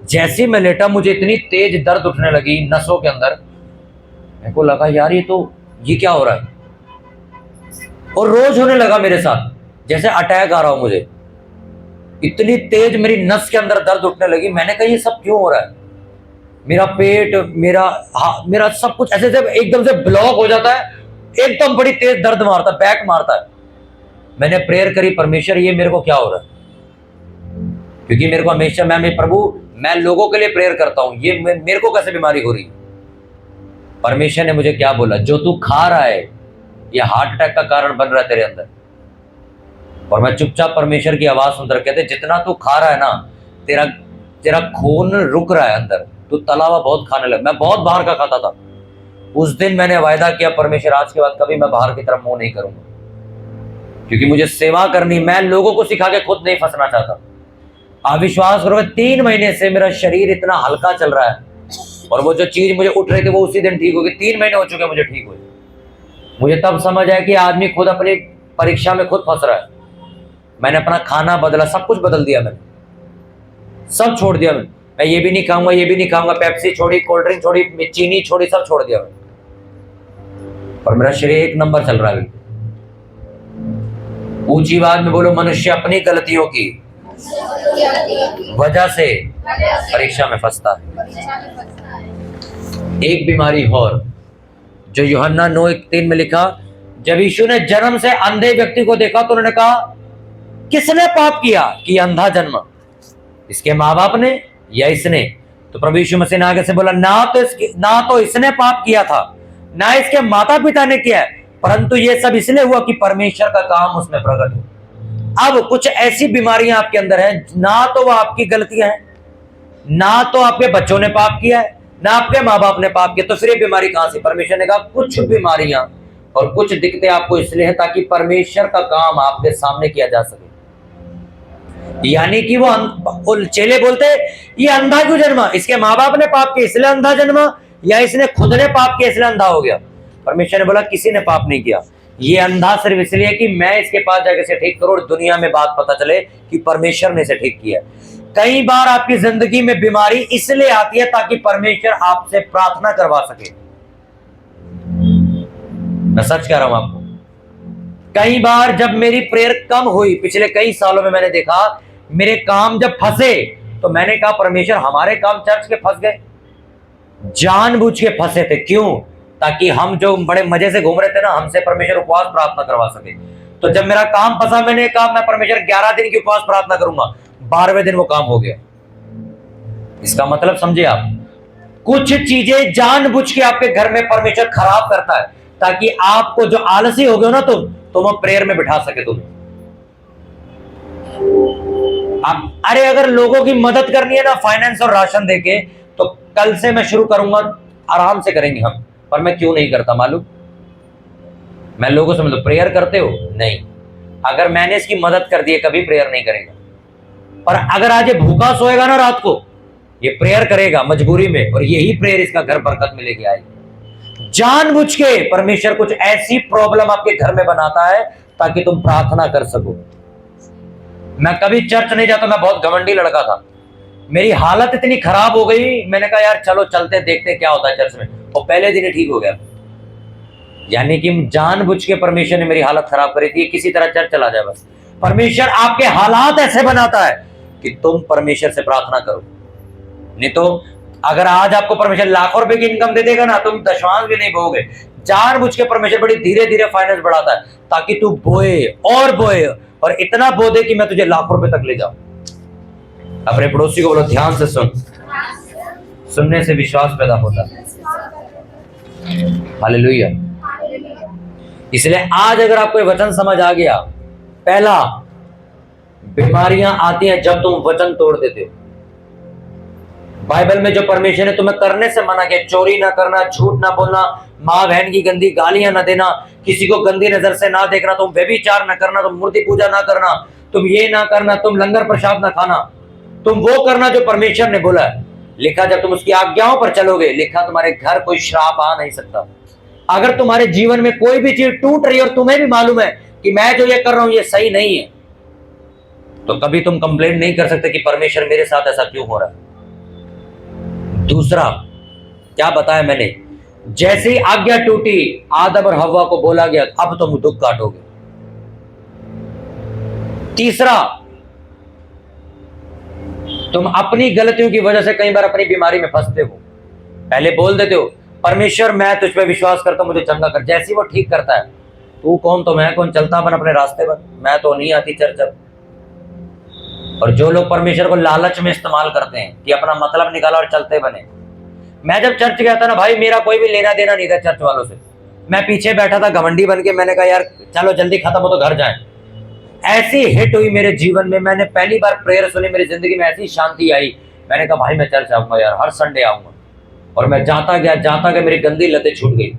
जैसे मैं लेटा मुझे इतनी तेज दर्द उठने लगी नसों के अंदर। मेरे को लगा यार ये क्या हो रहा है, और रोज होने लगा मेरे साथ, जैसे अटैक आ रहा हो मुझे। इतनी तेज मेरी नस के अंदर दर्द उठने लगी। मैंने कहा ये सब क्यों हो रहा है? मेरा पेट, मेरा सब कुछ ऐसे जब एकदम से ब्लॉक हो जाता है, एकदम बड़ी तेज दर्द मारता है, बैक मारता है। मैंने प्रेयर करी, परमेश्वर ये मेरे को क्या हो रहा है? क्योंकि मेरे को हमेशा प्रभु मैं लोगों के लिए प्रेयर करता हूं, ये मेरे को कैसे बीमारी हो रही है? परमेश्वर ने मुझे क्या बोला? जो तू खा रहा है ये हार्ट अटैक का कारण बन रहा है तेरे अंदर। और मैं चुपचाप परमेश्वर की आवाज सुनता रहा। कहते जितना तू खा रहा है ना, तेरा खून रुक रहा है अंदर, तू तला हुआ बहुत खाने लगा। मैं बहुत बाहर का खाता था। उस दिन मैंने वायदा किया, परमेश्वर आज के बाद कभी मैं बाहर की तरफ मुंह नहीं करूंगा, क्योंकि मुझे सेवा करनी, मैं लोगों को सिखा के खुद नहीं फंसना चाहता। आप विश्वास करोगे 3 महीने से मेरा शरीर इतना हल्का चल रहा है, और वो जो चीज मुझे उठ रही थी वो उसी दिन ठीक होगी। 3 महीने हो चुके मुझे ठीक हुए। मुझे तब समझ आया कि आदमी खुद अपनी परीक्षा में खुद फंस रहा है। मैंने अपना खाना बदला, सब कुछ बदल दिया, मैंने सब छोड़ दिया। मैं ये भी नहीं खाऊंगा, ये भी नहीं खाऊंगा, पेप्सी छोड़ी, कोल्ड ड्रिंक छोड़ी, चीनी छोड़ी, सब छोड़ दिया मैंने। और मेरा शरीर 1 नंबर चल रहा है। ऊंची आवाज में बोलो, मनुष्य अपनी गलतियों की वजह से परीक्षा में फंसता है। एक बीमारी और जो यूहन्ना 9:3 में लिखा, जब यीशु ने जन्म से अंधे व्यक्ति को देखा तो उन्होंने कहा किसने पाप किया कि अंधा जन्मा, इसके माँ बाप ने या इसने? तो प्रभु यीशु मसीह ने आगे से बोला, ना तो इसने पाप किया था, ना इसके माता पिता ने किया है, परंतु ये सब इसलिए हुआ कि परमेश्वर का काम उसमें प्रकट हो। अब कुछ ऐसी बीमारियां आपके अंदर हैं, ना तो वो आपकी गलतियां हैं, ना तो आपके बच्चों ने पाप किया है, ना आपके माँ बाप ने पाप किया। तो फिर ये बीमारी कहां से? परमेश्वर ने कहा कुछ बीमारियां और कुछ दिक्कतें आपको इसलिए है ताकि परमेश्वर का काम आपके सामने किया जा सके। यानी कि वो चेले बोलते ये अंधा क्यों जन्मा? इसके माँ बाप ने पाप किया इसलिए अंधा जन्मा, या इसने खुद ने पाप किया इसलिए अंधा हो गया? परमेश्वर ने बोला किसी ने पाप नहीं किया, ये अंधा सिर्फ इसलिए कि मैं इसके पास जाकर इसे ठीक करूं और दुनिया में बात पता चले कि परमेश्वर ने इसे ठीक किया। कई बार आपकी जिंदगी में बीमारी इसलिए आती है ताकि परमेश्वर आपसे प्रार्थना करवा सके। मैं सच कह रहा हूं आपको, कई बार जब मेरी प्रेयर कम हुई, पिछले कई सालों में मैंने देखा मेरे काम जब फंसे, तो मैंने कहा परमेश्वर हमारे काम चर्च के फंस गए, जानबूझ के फंसे थे। क्यों? ताकि हम जो बड़े मजे से घूम रहे थे ना, हमसे परमेश्वर उपवास प्रार्थना करवा सके। तो जब मेरा काम फंसा, मैंने कहा मैं परमेश्वर 11 दिन की उपवास प्रार्थना करूंगा, 12वें दिन वो काम हो गया। इसका मतलब समझे आप, कुछ चीजें जानबूझ के आपके घर में परमेश्वर खराब करता है, ताकि आपको जो आलसी हो गए ना तुम प्रेयर में बिठा सके तुम्हें। अरे अगर लोगों की मदद करनी है ना, फाइनेंस और राशन देके, तो कल से मैं शुरू करूंगा, आराम से करेंगे हम। पर मैं क्यों नहीं करता मालूम? मैं लोगों से मतलब प्रेयर करते हो? नहीं। अगर मैंने इसकी मदद कर दी, कभी प्रेयर नहीं करेगा। और अगर आज ये भूखा सोएगा ना रात को, ये प्रेयर करेगा मजबूरी में, और यही प्रेयर इसका घर बरकत में लेके आएगी। जानबूझ के परमेश्वर कुछ ऐसी प्रॉब्लम आपके घर में बनाता है ताकि तुम प्रार्थना कर सको। मैं कभी चर्च नहीं जाता, मैं बहुत घमंडी लड़का था। मेरी हालत इतनी खराब हो गई, मैंने कहा यार चलो चलते देखते क्या होता है चर्च में, और पहले दिन ही ठीक हो गया। यानी कि जानबूझ के परमेश्वर ने मेरी हालत खराब करी थी, किसी तरह चर्च चला जाए बस। परमेश्वर आपके हालात ऐसे बनाता है कि तुम परमेश्वर से प्रार्थना करो। नहीं तो अगर आज आपको परमेश्वर लाखों रुपए की इनकम दे देगा ना, तुम दशमांश भी नहीं बोगे। जानबूझ के परमेश्वर बड़ी धीरे धीरे फाइनेंस बढ़ाता है, ताकि तू बोए और इतना बो दे कि मैं तुझे लाखों रुपए तक ले जाऊं। अपने पड़ोसी को बोलो ध्यान से सुन, सुनने से विश्वास पैदा होता है। हालेलुया। इसलिए आज अगर आपको वचन समझ आ गया, पहला, बीमारियां आती हैं जब तुम वचन तोड़ देते हो। बाइबल में जो परमेश्वर ने तुम्हें करने से मना किया, चोरी ना करना, झूठ ना बोलना, माँ बहन की गंदी गालियां ना देना, किसी को गंदी नजर से ना देखना, तुम व्यभिचार ना करना, तुम मूर्ति पूजा ना करना, तुम ये ना करना, तुम लंगर प्रसाद ना खाना, तुम वो करना जो परमेश्वर ने बोला है। लिखा जब तुम उसकी आज्ञाओं पर चलोगे, लिखा तुम्हारे घर कोई श्राप आ नहीं सकता। अगर तुम्हारे जीवन में कोई भी चीज टूट रही है और तुम्हें भी मालूम है कि मैं जो ये कर रहा हूं ये सही नहीं है, तो कभी तुम कंप्लेंट नहीं कर सकते कि परमेश्वर मेरे साथ ऐसा क्यों हो रहा है। दूसरा क्या बताया मैंने, जैसे ही आज्ञा टूटी, आदम और हव्वा को बोला गया अब तुम दुख काटोगे। तीसरा, तुम अपनी गलतियों की वजह से कई बार अपनी बीमारी में फंसते हो। पहले बोल देते हो परमेश्वर मैं तुझ पे विश्वास करता हूं, मुझे चंगा कर। जैसे ही वो ठीक करता है, तू कौन तो मैं कौन, चलता बन अपने रास्ते पर, मैं तो नहीं आती चर्च अब। और जो लोग परमेश्वर को लालच में इस्तेमाल करते हैं कि अपना मतलब निकाला और चलते बने। मैं जब चर्च गया था ना भाई, मेरा कोई भी लेना देना नहीं था चर्च वालों से। मैं पीछे बैठा था घमंडी बन के, मैंने कहा यार चलो जल्दी खत्म हो तो घर जाएं। ऐसी हिट हुई मेरे जीवन में, मैंने पहली बार प्रेयर सुनी, मेरी जिंदगी में ऐसी शांति आई। मैंने कहा भाई मैं चर्च आऊंगा यार, हर संडे आऊंगा। और मैं जाता गया मेरी गंदी लतें छूट गई।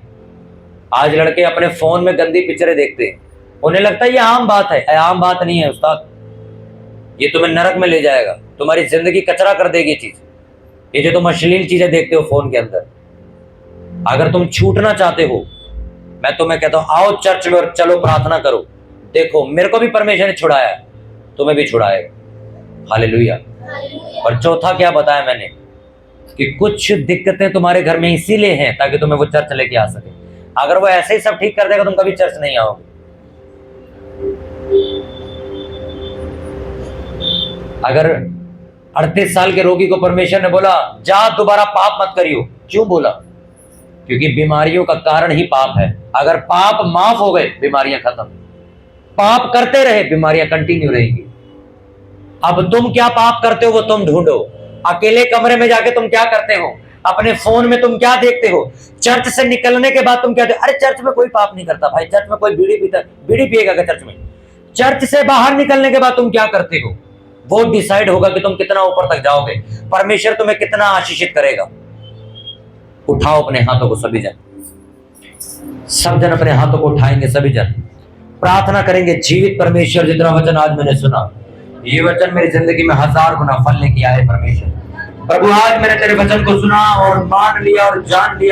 आज लड़के अपने फोन में गंदी पिक्चरें देखते हैं, उन्हें लगता है ये आम बात है। आम बात नहीं है उस्ताद, ये तुम्हें नरक में ले जाएगा, तुम्हारी जिंदगी कचरा कर देगी चीज। ये जो तुम अश्लील चीजें देखते हो फोन के अंदर, अगर तुम छूटना चाहते हो, मैं तुम्हें कहता हूं आओ चर्च में और चलो प्रार्थना करो। देखो मेरे को भी परमेश्वर ने छुड़ाया है, तुम्हें भी छुड़ाएगा। हालेलुया। और चौथा क्या बताया मैंने, कि कुछ दिक्कतें तुम्हारे घर में इसीलिए हैं ताकि तुम्हें वो चर्च लेके आ सके। अगर वो ऐसे ही सब ठीक कर देगा, तुम कभी चर्च नहीं आओगे। अगर 38 साल के रोगी को परमेश्वर ने बोला जा दोबारा पाप मत करियो, क्यों बोला? क्योंकि बीमारियों का कारण ही पाप है। अगर पाप माफ हो गए, बीमारियां खत्म। पाप करते रहे, बीमारियां कंटिन्यू रहेगी। अब तुम क्या पाप करते हो वो तुम ढूंढो। अकेले कमरे में जाके तुम क्या करते हो, अपने फोन में तुम क्या देखते हो, चर्च से निकलने के बाद तुम क्या अरे चर्च में कोई पाप नहीं करता भाई, चर्च में कोई बीड़ी पिएगा क्या चर्च में? चर्च से बाहर निकलने के बाद तुम क्या करते हो, वो डिसाइड होगा कि तुम कितना ऊपर तक जाओगे, परमेश्वर तुम्हें कितना आशीषित करेगा। उठाओ अपने हाथों को सभी जन, सब जन अपने हाथों को उठाएंगे, सभी जन प्रार्थना करेंगे। जीवित परमेश्वर, जितना वचन आज मैंने सुना, ये वचन मेरी जिंदगी में 1000 गुना फल लेके आए। परमेश्वर प्रभु, आज मैंने तेरे वचन को सुना और मान लिया और जान लिया